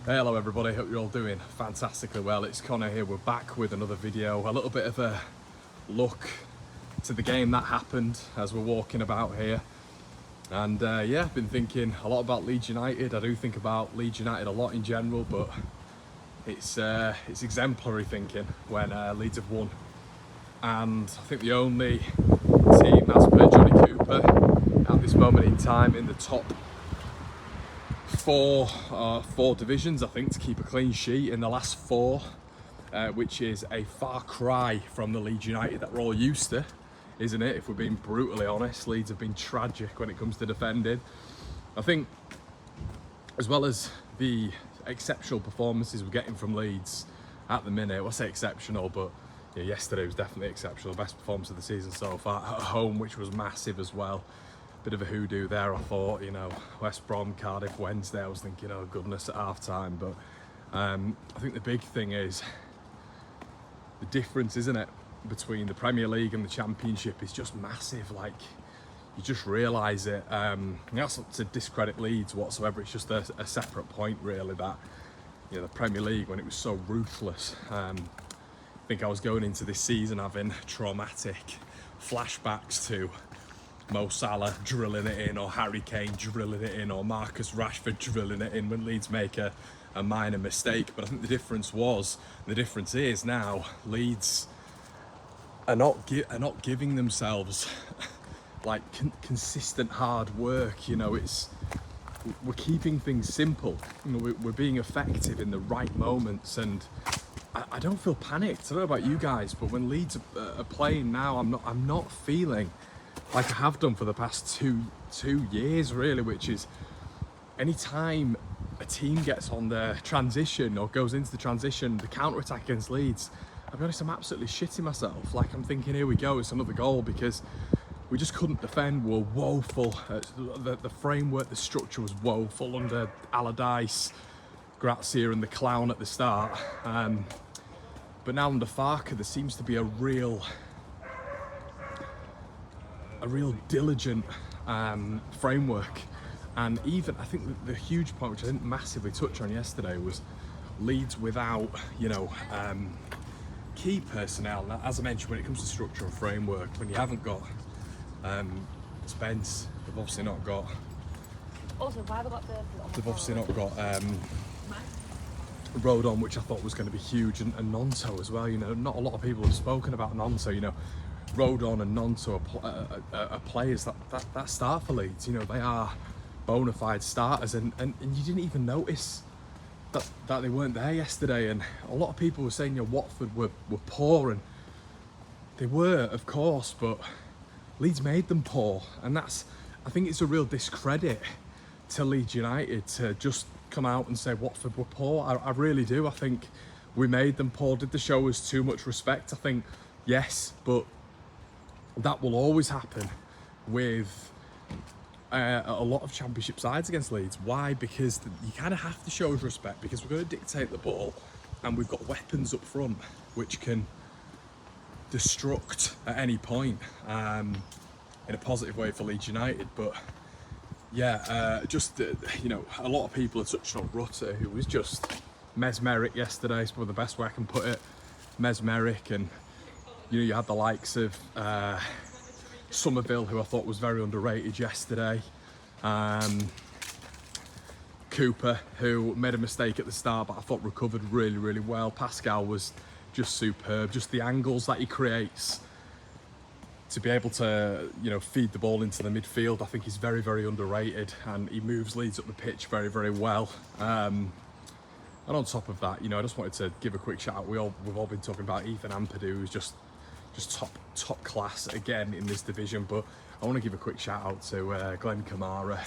Hello everybody, hope you're all doing fantastically well. It's Connor here, we're back with another video. A little bit of a look to the game that happened as we're walking about here. And yeah, I've been thinking a lot about Leeds United. I do think about Leeds United a lot in general, but it's exemplary thinking when Leeds have won. And I think the only team, as per Johnny Cooper, at this moment in time in the top four divisions, I think, to keep a clean sheet in the last four, which is a far cry from the Leeds United that we're all used to, isn't it? If we're being brutally honest, Leeds have been tragic when it comes to defending. I think, as well as the exceptional performances we're getting from Leeds at the minute, well, I say exceptional, but yeah, yesterday was definitely exceptional, best performance of the season so far at home, which was massive as well. Bit of a hoodoo there, I thought, you know, West Brom, Cardiff, Wednesday, I was thinking, oh goodness, at half time. But I think the big thing is the difference, isn't it, between the Premier League and the Championship is just massive. Like, you just realise it. That's not to discredit Leeds whatsoever, it's just a separate point really, that, you know, the Premier League, when it was so ruthless, I think I was going into this season having traumatic flashbacks to Mo Salah drilling it in, or Harry Kane drilling it in, or Marcus Rashford drilling it in when Leeds make a minor mistake. But I think the difference is now Leeds are not giving themselves like consistent hard work. You know, we're keeping things simple. You know, we're being effective in the right moments, and I don't feel panicked. I don't know about you guys, but when Leeds are playing now, I'm not feeling like I have done for the past two years really, which is anytime a team gets on the transition or goes into the transition, the counter-attack against Leeds, I'll be honest, I'm absolutely shitting myself. Like, I'm thinking, here we go, it's another goal, because we just couldn't defend. We're woeful. The framework, the structure was woeful under Allardyce, Grazia and the clown at the start. But now under Farker, there seems to be a real diligent framework. And even, I think the huge point, which I didn't massively touch on yesterday, was Leeds without, you know, key personnel. Now, as I mentioned, when it comes to structure and framework, when you haven't got Spence, they've obviously not got. Also, why have I got They've obviously not got Rodon, which I thought was going to be huge, and Nonto as well. You know, not a lot of people have spoken about Nonto. You know, Rodon and Nonto are players that start for Leeds. You know, they are bona fide starters, and you didn't even notice that they weren't there yesterday. And a lot of people were saying, you know, Watford were poor, and they were, of course, but Leeds made them poor, and I think it's a real discredit to Leeds United to just come out and say Watford were poor. I really do. I think we made them poor. Did they show us too much respect? I think yes, but that will always happen with a lot of Championship sides against Leeds. Why? Because you kind of have to show us respect, because we're going to dictate the ball, and we've got weapons up front which can destruct at any point, in a positive way for Leeds United. But yeah, you know, a lot of people are touching on Rutter, who was just mesmeric yesterday. It's probably the best way I can put it. Mesmeric. And you know, you had the likes of Somerville, who I thought was very underrated yesterday. Cooper, who made a mistake at the start, but I thought recovered really, really well. Pascal was just superb. Just the angles that he creates to be able to, you know, feed the ball into the midfield, I think he's very, very underrated, and he moves Leeds up the pitch very, very well. And on top of that, you know, I just wanted to give a quick shout out. We've all been talking about Ethan Ampadu, who's just top class again in this division, but I want to give a quick shout out to Glenn Kamara,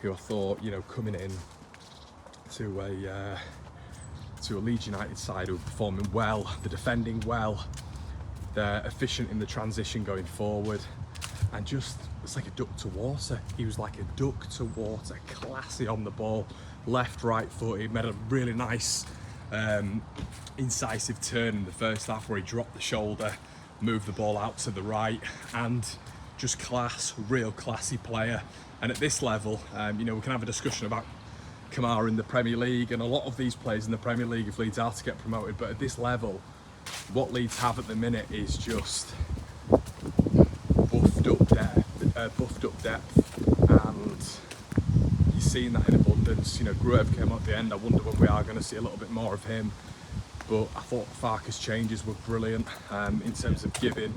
who I thought, you know, coming in to a Leeds United side who are performing well, they're defending well, they're efficient in the transition going forward, and just, it's like a duck to water. He was like a duck to water, classy on the ball, left, right foot. He made a really nice incisive turn in the first half where he dropped the shoulder, moved the ball out to the right, and just class, real classy player. And at this level, you know, we can have a discussion about Kamara in the Premier League, and a lot of these players in the Premier League if Leeds are to get promoted. But at this level, what Leeds have at the minute is just buffed up depth, and you're seeing that in abundance. You know, Gruev came up at the end. I wonder when we are going to see a little bit more of him. But I thought Farke's changes were brilliant in terms of giving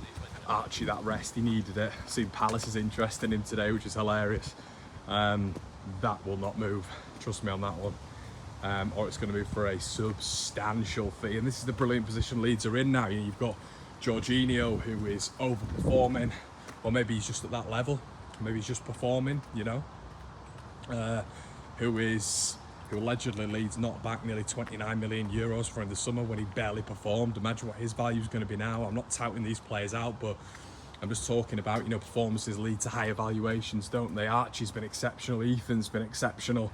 Archie that rest. He needed it. Seen Palace's interest in him today, which is hilarious. That will not move, trust me on that one. Or it's going to move for a substantial fee. And this is the brilliant position Leeds are in now. You know, you've got Jorginho, who is overperforming, or maybe he's just at that level. Maybe he's just performing, you know. Who allegedly Leeds knocked back nearly 29 million euros for in the summer when he barely performed. Imagine what his value is going to be now. I'm not touting these players out, but I'm just talking about, you know, performances lead to higher valuations, don't they? Archie's been exceptional, Ethan's been exceptional,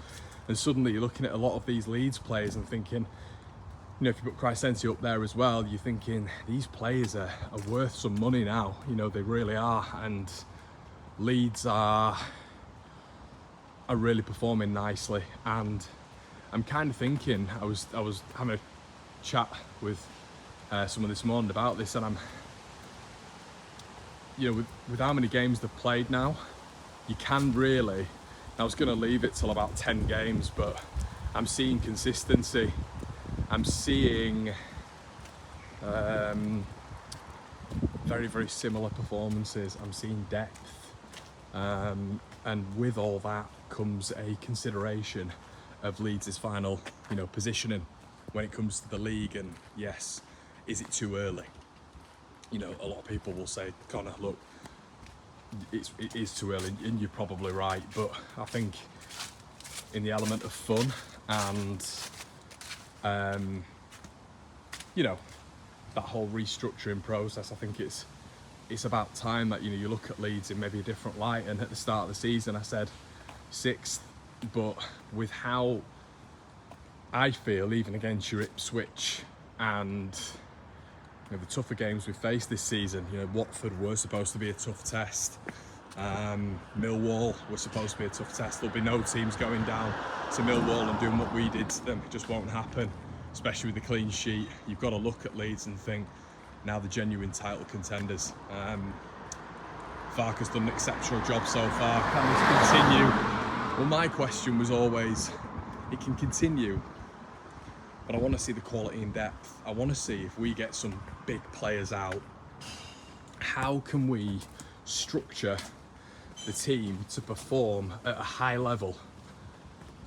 and suddenly you're looking at a lot of these Leeds players and thinking, you know, if you put Crysensi up there as well, you're thinking these players are worth some money now. You know, they really are, and Leeds are really performing nicely. And I'm kind of thinking, I was having a chat with someone this morning about this, and I'm, you know, with how many games they've played now, you can really, I was going to leave it till about 10 games, but I'm seeing consistency. I'm seeing very, very similar performances. I'm seeing depth. And with all that comes a consideration of Leeds' final, you know, positioning when it comes to the league. And yes, is it too early? You know, a lot of people will say, Connor, look, it is too early, and you're probably right. But I think in the element of fun and, you know, that whole restructuring process, I think it's about time that, you know, you look at Leeds in maybe a different light. And at the start of the season, I said 6th, but with how I feel, even against your Ipswich and, you know, the tougher games we faced this season, you know, Watford were supposed to be a tough test. Millwall was supposed to be a tough test. There'll be no teams going down to Millwall and doing what we did to them. It just won't happen, especially with the clean sheet. You've got to look at Leeds and think, now the genuine title contenders. Farke's done an exceptional job so far. Can this continue? Well, my question was always, it can continue, but I want to see the quality and depth. I want to see if we get some big players out, how can we structure the team to perform at a high level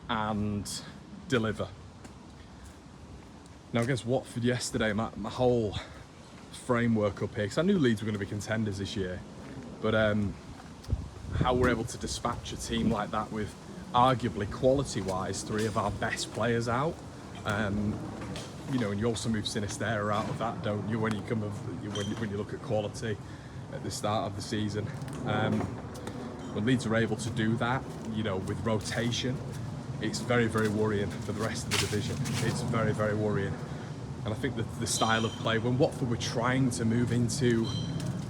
and deliver. Now against Watford yesterday, my whole framework up here, because I knew Leeds were going to be contenders this year, but how we're able to dispatch a team like that with arguably quality-wise 3 of our best players out, you know, and you also move Sinisterra out of that, don't you, when you look at quality at the start of the season. When Leeds are able to do that, you know, with rotation, it's very, very worrying for the rest of the division. It's very, very worrying. And I think that the style of play, when Watford were trying to move into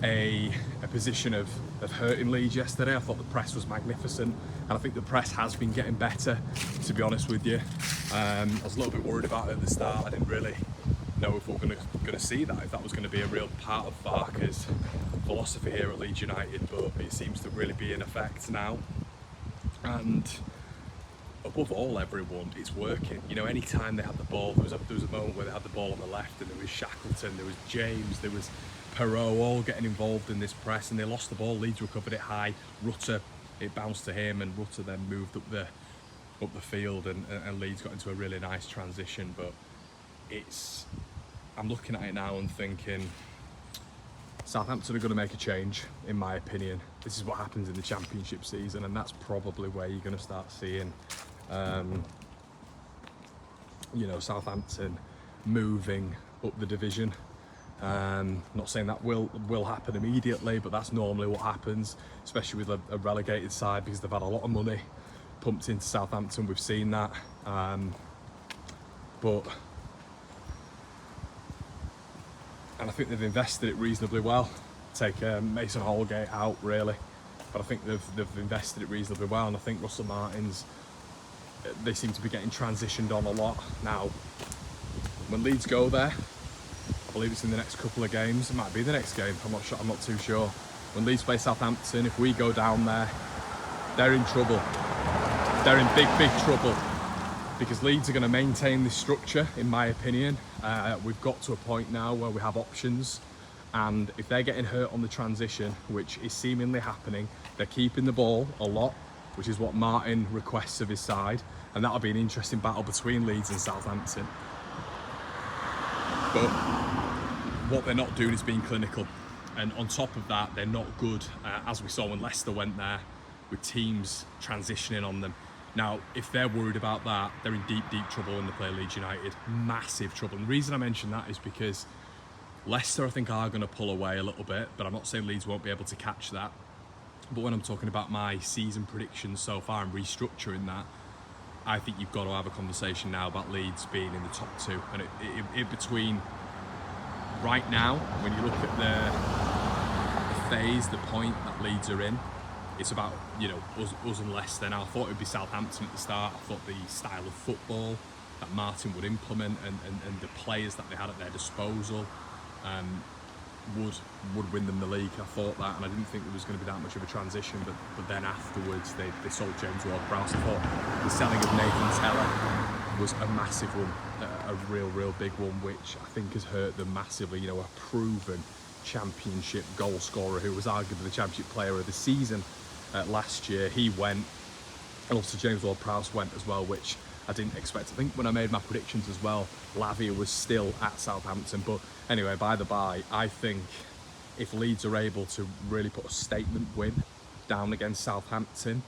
a position of hurting Leeds yesterday, I thought the press was magnificent, and I think the press has been getting better, to be honest with you. I was a little bit worried about it at the start. I didn't really know if we were going to see that, if that was going to be a real part of Farke's philosophy here at Leeds United, but it seems to really be in effect now. And above all, everyone, it's working. You know, any time they had the ball, there was a moment where they had the ball on the left, and there was Shackleton, there was James, there was Perot, all getting involved in this press, and they lost the ball. Leeds recovered it high. Rutter, it bounced to him, and Rutter then moved up the field, and Leeds got into a really nice transition. But I'm looking at it now and thinking, Southampton are going to make a change, in my opinion. This is what happens in the Championship season, and that's probably where you're going to start seeing, you know, Southampton moving up the division. Not saying that will happen immediately, but that's normally what happens, especially with a relegated side, because they've had a lot of money pumped into Southampton. We've seen that, and I think they've invested it reasonably well. Take Mason Holgate out, really, but I think they've invested it reasonably well, and I think Russell Martin's they seem to be getting transitioned on a lot. Now, when Leeds go there, I believe it's in the next couple of games. It might be the next game. I'm not sure. I'm not too sure. When Leeds play Southampton, if we go down there, they're in trouble. They're in big trouble because Leeds are going to maintain this structure, in my opinion. We've got to a point now where we have options, and if they're getting hurt on the transition, which is seemingly happening, they're keeping the ball a lot, which is what Martin requests of his side, and that'll be an interesting battle between Leeds and Southampton. But what they're not doing is being clinical, and on top of that, they're not good, as we saw when Leicester went there, with teams transitioning on them. Now, if they're worried about that, they're in deep trouble when they play Leeds United. Massive trouble. And the reason I mention that is because Leicester, I think, are going to pull away a little bit, but I'm not saying Leeds won't be able to catch that. But when I'm talking about my season predictions so far and restructuring that, I think you've got to have a conversation now about Leeds being in the top two. And in between right now, when you look at the phase, the point that Leeds are in, it's about, you know, us and Leicester. Now, I thought it would be Southampton at the start. I thought the style of football that Martin would implement and the players that they had at their disposal would win them the league. I thought that, and I didn't think there was going to be that much of a transition. But then afterwards, they sold James Ward-Prowse. I thought the selling of Nathan Teller was a massive one, a real big one, which I think has hurt them massively. You know, a proven championship goal scorer who was arguably the championship player of the season last year, he went, and also James Ward-Prowse went as well, which I didn't expect. I think when I made my predictions as well, Lavia was still at Southampton. But anyway, by the by, I think if Leeds are able to really put a statement win down against Southampton,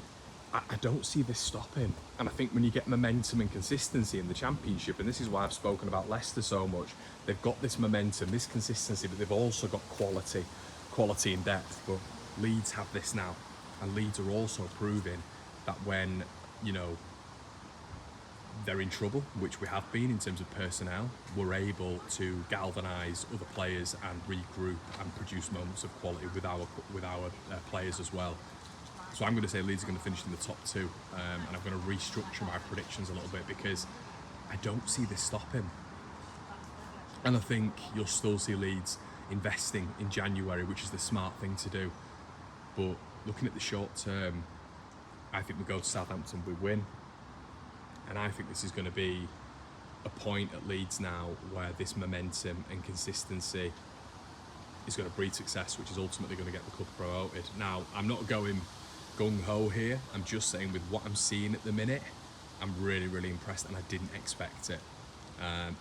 I don't see this stopping. And I think when you get momentum and consistency in the championship, and this is why I've spoken about Leicester so much, they've got this momentum, this consistency, but they've also got quality and depth. But Leeds have this now, and Leeds are also proving that when, you know, they're in trouble, which we have been in terms of personnel, we're able to galvanise other players and regroup and produce moments of quality with our players as well. So I'm going to say Leeds are going to finish in the top two, and I'm going to restructure my predictions a little bit because I don't see this stopping. And I think you'll still see Leeds investing in January, which is the smart thing to do. But looking at the short term, I think we go to Southampton, we win. And I think this is going to be a point at Leeds now where this momentum and consistency is going to breed success, which is ultimately going to get the club promoted. Now, I'm not going gung-ho here. I'm just saying with what I'm seeing at the minute, I'm really impressed, and I didn't expect it.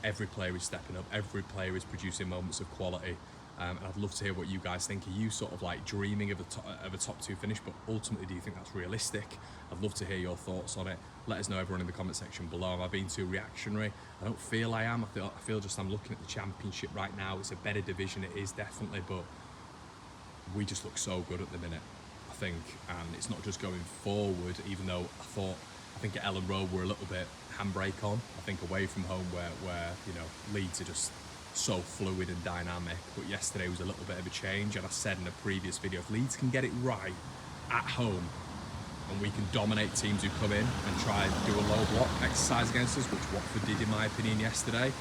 Every player is stepping up. Every player is producing moments of quality. And I'd love to hear what you guys think. Are you sort of like dreaming of a top two finish, but ultimately do you think that's realistic? I'd love to hear your thoughts on it. Let us know, everyone, in the comment section below. Am I being too reactionary? I don't feel I am. I feel just I'm looking at the championship right now. It's a better division, it is definitely, but we just look so good at the minute, I think. And it's not just going forward, even though I think at Ellen Road we're a little bit handbrake on. I think away from home where you know, Leeds are just so fluid and dynamic, but yesterday was a little bit of a change. And I said in a previous video, if Leeds can get it right at home and we can dominate teams who come in and try and do a low block exercise against us, which Watford did in my opinion yesterday,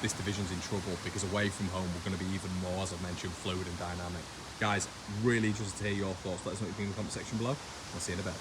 this division's in trouble, because away from home we're going to be even more, as I've mentioned, fluid and dynamic. Guys, really interested to hear your thoughts. Let us know what you think in the comment section below. I'll see you in a bit.